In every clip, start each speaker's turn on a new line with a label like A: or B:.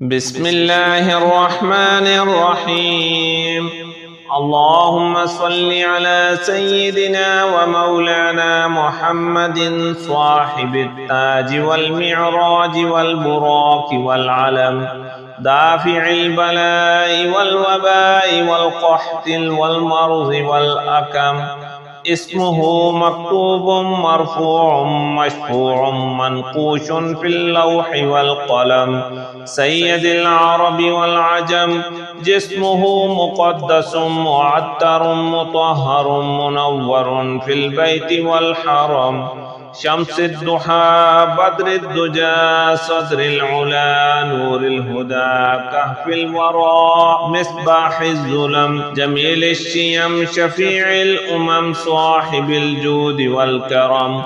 A: بسم الله الرحمن الرحيم. اللهم صل على سيدنا ومولانا محمد صاحب التاج والمعراج والبراق والعلم، دافع البلاء والوباء والقحط والمرض والأكم. اسمه مكتوب مرفوع مشفوع منقوش في اللوح والقلم، سيد العرب والعجم. جسمه مقدس معطر مطهر منور في البيت والحرم، شمس الضحى بدر الدجى صدر العلا نور الهدى كهف الورى مصباح الظلم، جميل الشيم شفيع الأمم صاحب الجود والكرم.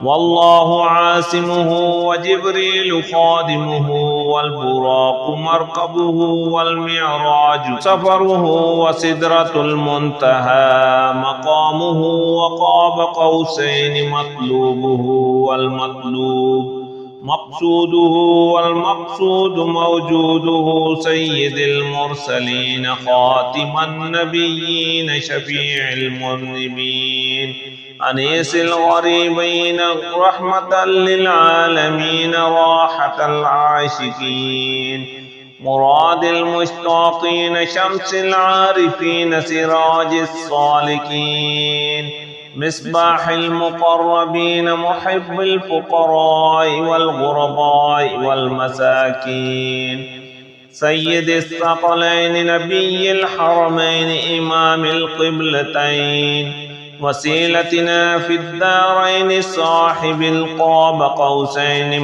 A: والله عاصمه وجبريل خادمه والبراق مركبه والمعراج سفره وسدرة المنتهى مقامه، وقاب قوسين مطلوبه والمطلوب مقصوده والمقصود موجوده، سيد المرسلين خاتم النبيين شفيع المذنبين، أنيس الغريبين رحمة للعالمين راحة العاشقين، مراد المشتاقين شمس العارفين سراج الصالكين، مصباح المقربين محب الفقراء والغرباء والمساكين، سيد الثقلين نبي الحرمين إمام القبلتين، وسيلتنا في الدارين صاحب القاب قوسين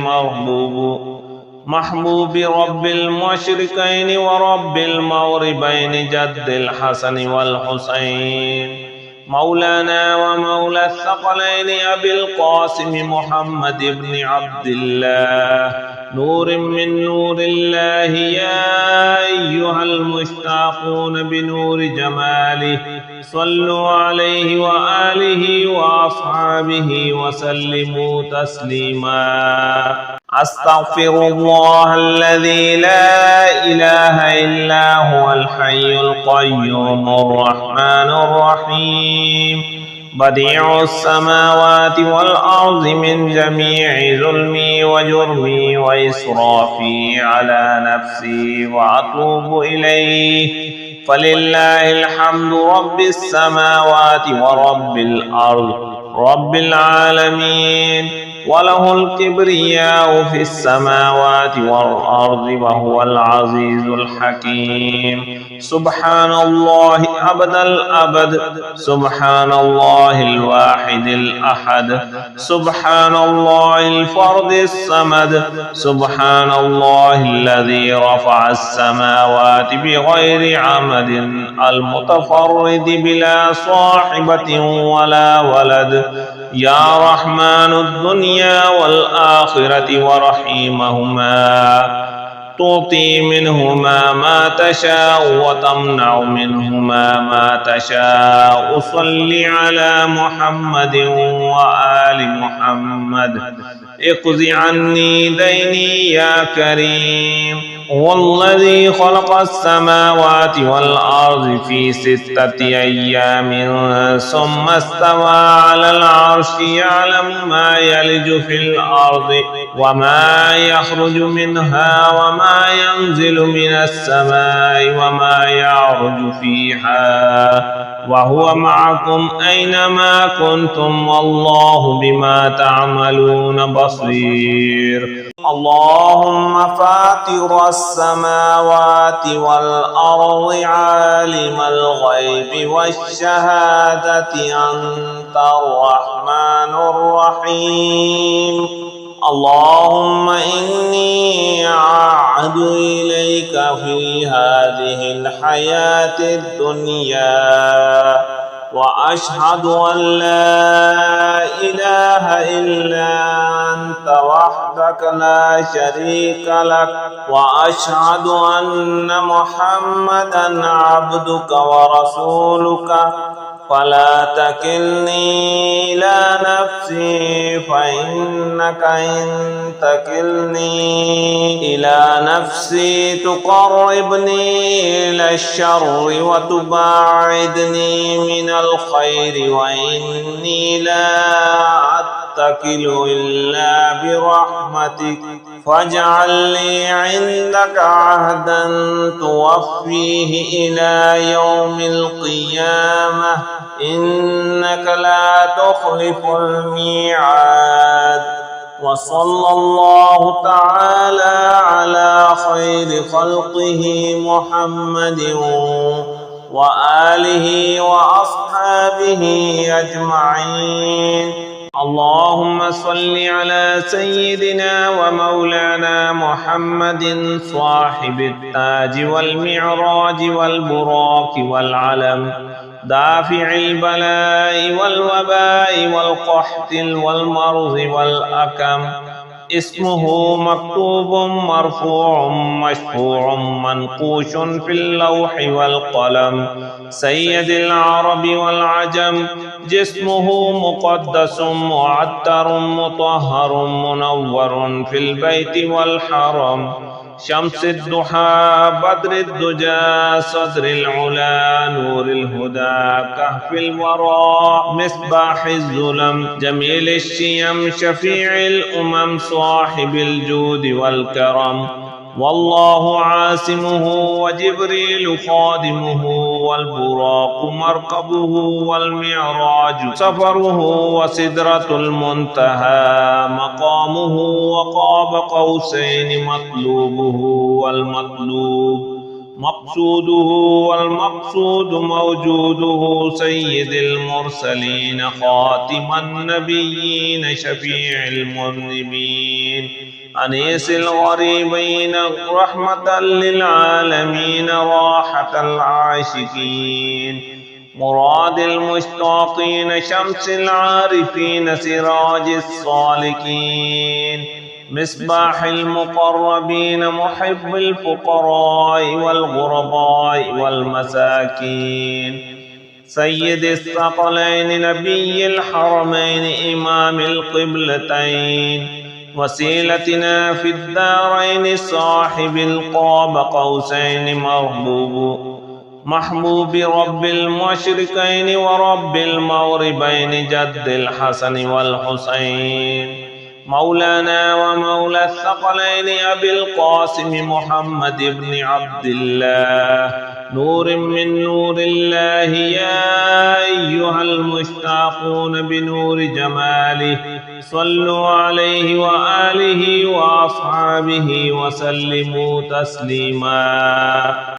A: محبوب رب المشرقين ورب المغربين جد الحسن والحسين، مولانا ومولى الثقلين أبي القاسم محمد بن عبد الله، نور من نور الله. يا أيها المشتاقون بنور جماله صلوا عليه وآله وأصحابه وسلموا تسليما. أستغفر الله الذي لا إله إلا هو الحي القيوم الرحمن الرحيم، بديع السماوات والأرض من جميع ظلمي وجرمي وإسرافي على نفسي وأتوب إليه، فلله الحمد رب السماوات ورب الأرض رب العالمين، وله الكبرياء في السماوات والأرض وهو العزيز الحكيم. سبحان الله أبد الأبد، سبحان الله الواحد الأحد، سبحان الله الفرد الصمد، سبحان الله الذي رفع السماوات بغير عمد المتفرد بلا صاحبة ولا ولد، يا رحمن الدنيا والآخرة ورحيمهما، تعطي منهما ما تشاء وتمنع منهما ما تشاء. صل على محمد وآل محمد، اقض عني ديني يا كريم. والذي خلق السماوات والأرض في 6 أيام ثم استوى على العرش، يعلم ما يلج في الأرض وما يخرج منها وما ينزل من السماء وما يعرج فيها، وهو معكم أينما كنتم والله بما تعملون بصير. اللهم فاطر السماوات والأرض عالم الغيب والشهادة أنت الرحمن الرحيم. اللهم إني أعهد إليك في هذه الحياة الدنيا وأشهد أن لا إله إلا أنت وحدك لا شريك لك، وأشهد أن محمدا عبدك ورسولك. فلا تكلني إلى نفسي فإنك إن تكلني إلى نفسي تقربني إلى الشر وتباعدني من الخير وإني لا أتكل إلا برحمتك فاجعل لي عندك عهدا توفيه إلى يوم القيامة إنك لا تخلف الميعاد. وصلى الله تعالى على خير خلقه محمد وآله وأصحابه أجمعين. اللهم صل على سيدنا ومولانا محمد صاحب التاج والمعراج والبراق والعلم دافع البلاء والوباء والقحط والمرض والأكم اسمه مكتوب مرفوع مشفوع منقوش في اللوح والقلم سيد العرب والعجم جسمه مقدس معطر مطهر منور في البيت والحرم شمس الضحى بدر الدجى صدر العلا نور الهدى كهف الورى مصباح الظلم جميل الشيم شفيع الأمم صاحب الجود والكرم والله عاصمه وجبريل خادمه والبراق مركبه والمعراج سفره وسدرة المنتهى مقامه وقاب قوسين مطلوبه والمطلوب مقصوده والمقصود موجوده سيد المرسلين خاتم النبيين شفيع المذنبين أنيس الغريبين رحمة للعالمين راحة العاشقين مراد المشتاقين شمس العارفين سراج الصالكين مصباح المقربين محب الفقراء والغرباء والمساكين سيد الثقلين نبي الحرمين إمام القبلتين وسيلتنا في الدارين صاحب القاب قوسين محبوب رب المشرقين ورب المغربين جد الحسن والحسين مولانا ومولى الثقلين أبي القاسم محمد بن عبد الله نور من نور الله يا أيها المشتاقون بنور جماله صلوا عليه وآله وأصحابه وسلموا تسليما.